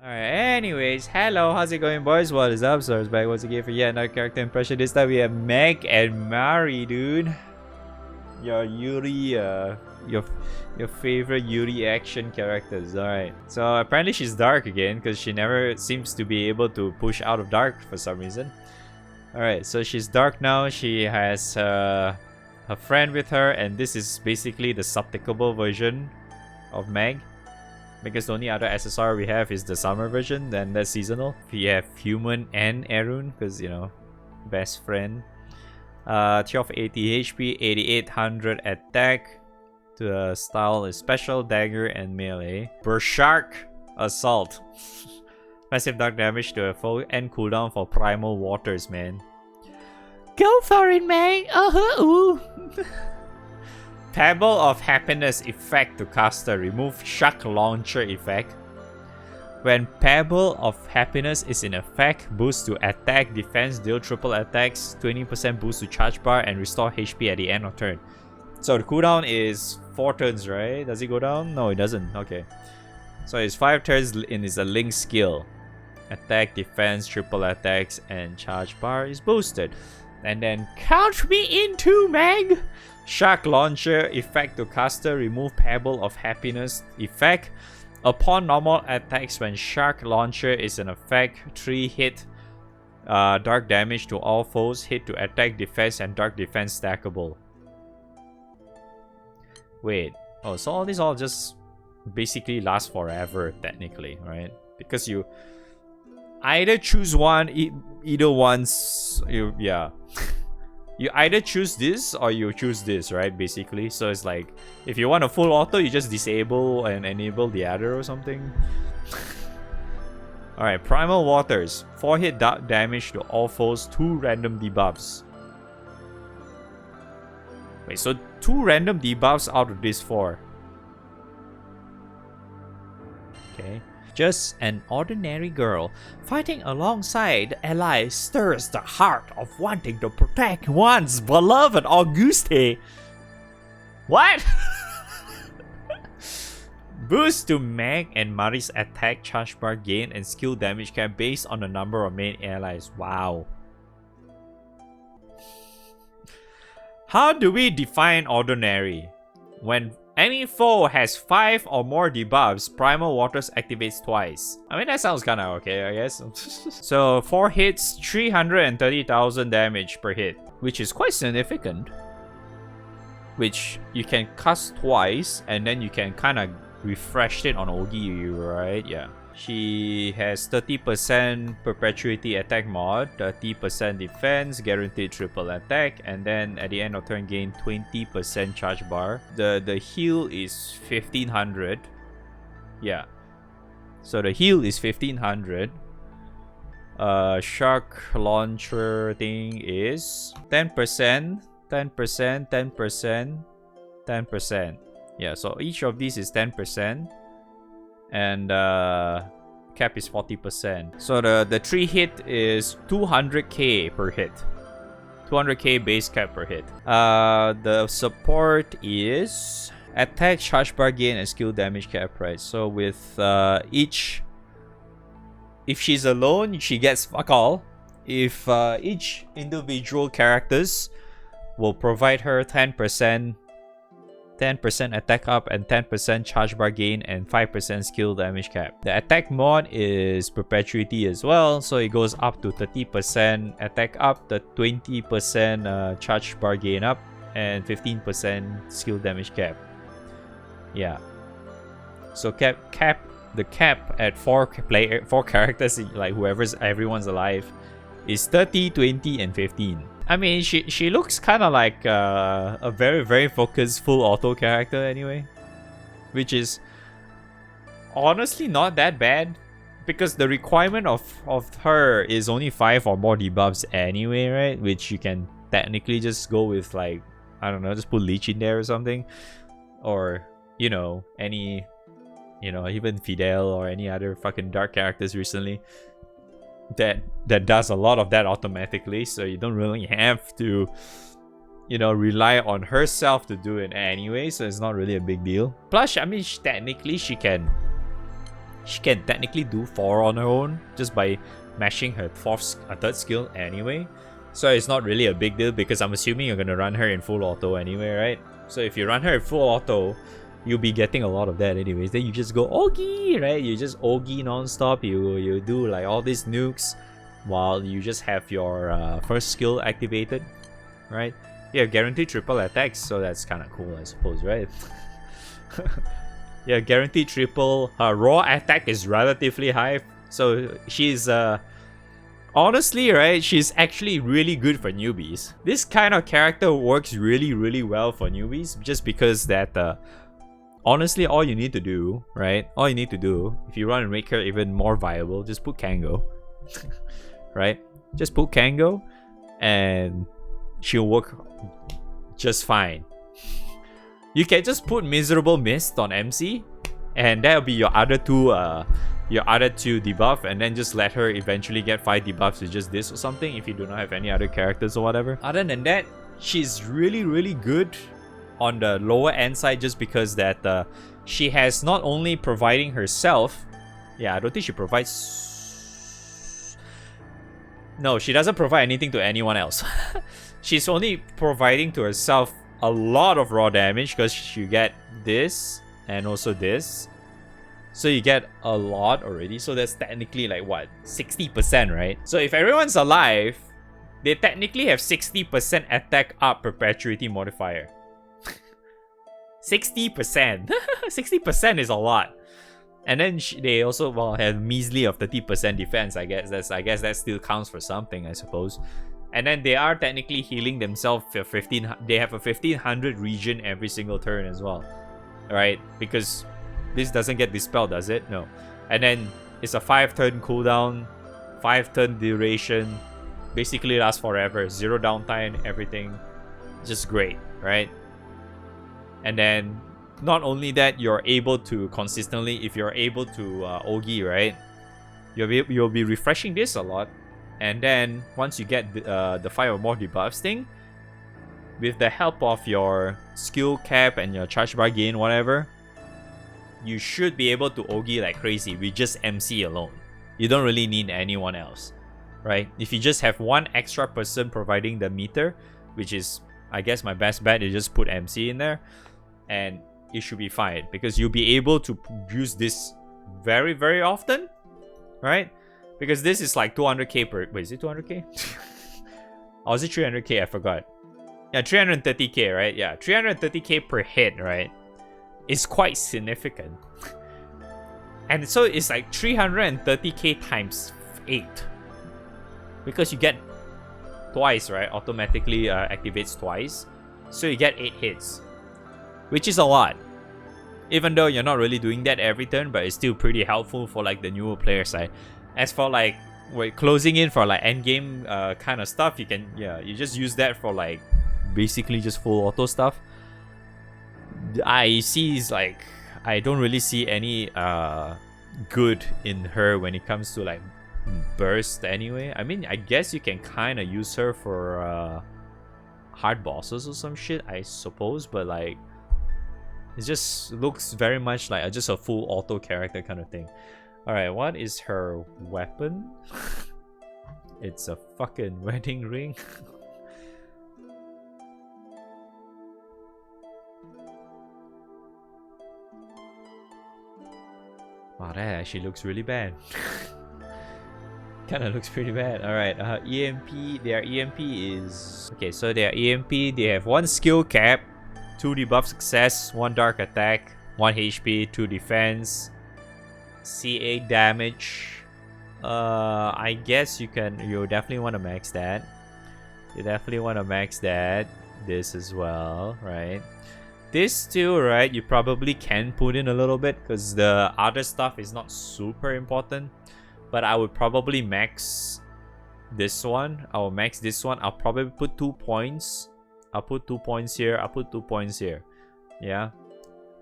Alright, anyways, hello, how's it going, boys? What is up? So it's back once again for yet another character impression. This time we have Meg and Mari, dude. Your Yuri, your favorite Yuri action characters. Alright, so apparently she's dark again because she never seems to be able to push out of dark for some reason. Alright, so she's dark now. She has her friend with her, and this is basically the subtickable version of Meg. Because the only other SSR we have is the summer version, then that's seasonal. We have human and Arun, because, you know, best friend. 1280 HP, 8800 attack. The style is special, dagger, and melee. Berserk Assault. Massive dark damage to a foe and cooldown for primal waters, man. Go for it, man! Ooh. Pebble of Happiness effect to caster. Remove Shock Launcher effect. When Pebble of Happiness is in effect, boost to attack, defense, deal triple attacks, 20% boost to charge bar, and restore HP at the end of turn. So the cooldown is 4 turns, right? Does it go down? No, it doesn't. Okay. So it's 5 turns and it's a link skill. Attack, defense, triple attacks, and charge bar is boosted. And then count me in too, Meg! Shock Launcher effect to caster. Remove Pebble of Happiness effect. Upon normal attacks, when Shock Launcher is in effect, 3 hit dark damage to all foes. Hit to attack, defense, and dark defense stackable. Wait. Oh, so all these all just basically last forever, technically, right? Because you either choose one, either one's... yeah. You either choose this or you choose this, right? Basically. So it's like, if you want a full auto, you just disable and enable the other or something. Alright, Primal Waters. 4 hit damage to all foes, 2 random debuffs. Wait, so 2 random debuffs out of this 4. Okay. Just an ordinary girl fighting alongside allies stirs the heart of wanting to protect one's beloved Auguste. What? Boost to Meg and Mari's attack, charge bar, gain, and skill damage cap based on the number of main allies. Wow. How do we define ordinary? When any foe has 5 or more debuffs, Primal Waters activates twice. I mean, that sounds kinda okay, I guess. So, 4 hits, 330,000 damage per hit, which is quite significant. Which you can cast twice, and then you can kinda refresh it on Ogi, right? Yeah. She has 30% perpetuity attack mod, 30% defense, guaranteed triple attack, and then at the end of turn gain 20% charge bar. The heal is 1500. Yeah. So the heal is 1500. Shock launcher thing is 10%, 10%, 10%, 10%. Yeah, so each of these is 10%. And cap is 40%. So the 3 hit is 200k per hit. 200k base cap per hit. The support is attack, charge bar, gain, and skill damage cap, right? So with each, if she's alone, she gets fuck all. If each individual characters will provide her 10% attack up and 10% charge bar gain and 5% skill damage cap. The attack mod is perpetuity as well, so it goes up to 30% attack up, the 20% charge bar gain up, and 15% skill damage cap. Yeah. So the cap at 4 characters, like everyone's alive, is 30, 20, and 15. I mean, she looks kind of like a very, very focused full auto character anyway. Which is honestly not that bad. Because the requirement of her is only 5 or more debuffs anyway, right? Which you can technically just go with, like, I don't know, just put Leech in there or something. Or, you know, any, you know, even Fidel or any other fucking dark characters recently. That does a lot of that automatically, so you don't really have to, you know, rely on herself to do it anyway, so it's not really a big deal. Plus, I mean, technically she can she can technically do 4 on her own just by mashing her third skill anyway. So it's not really a big deal because I'm assuming you're gonna run her in full auto anyway, right? So if you run her in full auto, you'll be getting a lot of that anyways. Then you just go Ogi, right? You just Ogi non-stop. You do like all these nukes while you just have your first skill activated, right? Yeah, guaranteed triple attacks, so that's kind of cool, I suppose, right? Yeah, guaranteed triple. Her raw attack is relatively high, so she's honestly, right, she's actually really good for newbies. This kind of character works really well for newbies just because that honestly, all you need to do, right? All you need to do, if you want to make her even more viable, just put Kango. Right? Just put Kango and she'll work just fine. You can just put Miserable Mist on MC and that'll be your other two debuff, and then just let her eventually get 5 debuffs with just this or something if you do not have any other characters or whatever. Other than that, she's really good on the lower end side just because that she has not only providing herself. Yeah, I don't think she provides. No, she doesn't provide anything to anyone else. She's only providing to herself a lot of raw damage because you get this and also this. So you get a lot already. So that's technically like what? 60%, right? So if everyone's alive, they technically have 60% attack up perpetuity modifier. 60%. 60% is a lot. And then they also have measly of 30% defense. I guess that still counts for something, I suppose. And then they are technically healing themselves for 15. They have a 1500 region every single turn as well, right? Because this doesn't get dispelled, does it? No. And then it's a 5-turn cooldown, 5-turn duration. Basically lasts forever. 0 downtime, everything. Just great, right? And then not only that, you're able to consistently, if you're able to Ogi, right? You'll be refreshing this a lot. And then once you get the 5 or more debuffs thing, with the help of your skill cap and your charge bar gain, whatever, you should be able to Ogi like crazy with just MC alone. You don't really need anyone else, right? If you just have one extra person providing the meter, which is, I guess my best bet is just put MC in there, and it should be fine because you'll be able to use this very often, right? Because this is like 200k per... Wait, is it 200k? Or is it 300k? I forgot. Yeah, 330k, right? Yeah, 330k per hit, right? It's quite significant. And so it's like 330k times 8. Because you get twice, right? Automatically activates twice. So you get 8 hits. Which is a lot. Even though you're not really doing that every turn, but it's still pretty helpful for like the newer player side. As for like closing in for like endgame kind of stuff, you can, yeah, you just use that for like basically just full auto stuff. I see is like, I don't really see any good in her when it comes to like burst anyway. I mean, I guess you can kind of use her for hard bosses or some shit, I suppose, but like it just looks very much like just a full auto character kind of thing. Alright, what is her weapon? It's a fucking wedding ring. Wow, that actually looks really bad. Kinda looks pretty bad. Alright, EMP, their EMP is... Okay, so their EMP, they have 1 skill cap, 2 debuff success, 1 dark attack, 1 HP, 2 defense, CA damage. I guess you definitely want to max that. You definitely want to max that. This as well, right? This too, right? You probably can put in a little bit because the other stuff is not super important. But I would probably max this one. I will max this one. I'll probably put 2 points. I'll put 2 points here. I'll put 2 points here. Yeah.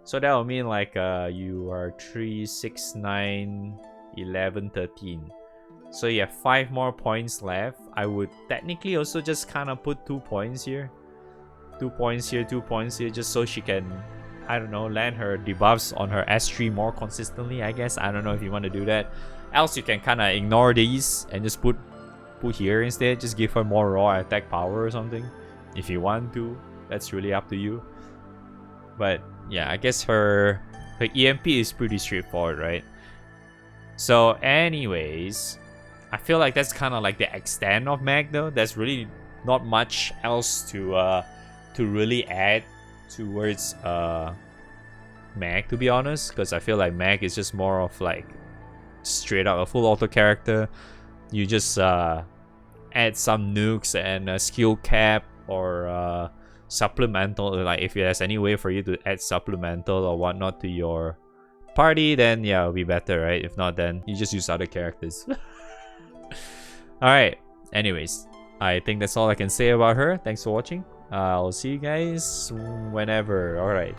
So that will mean like you are 3, 6, 9, 11, 13. So you have 5 more points left. I would technically also just kind of put 2 points here. 2 points here, 2 points here, just so she can I don't know, land her debuffs on her S3 more consistently, I guess. I don't know if you want to do that. Else you can kind of ignore these and just put here instead. Just give her more raw attack power or something. If you want to. That's really up to you. But yeah, I guess her EMP is pretty straightforward, right? So anyways, I feel like that's kind of like the extent of Mag though. There's really not much else to really add towards Mag, to be honest, because I feel like Mag is just more of like straight up a full auto character. You just add some nukes and a skill cap or supplemental, like if there's any way for you to add supplemental or whatnot to your party, then yeah, it'll be better, right? If not, then you just use other characters. Alright, anyways, I think that's all I can say about her. Thanks for watching. I'll see you guys whenever. Alright.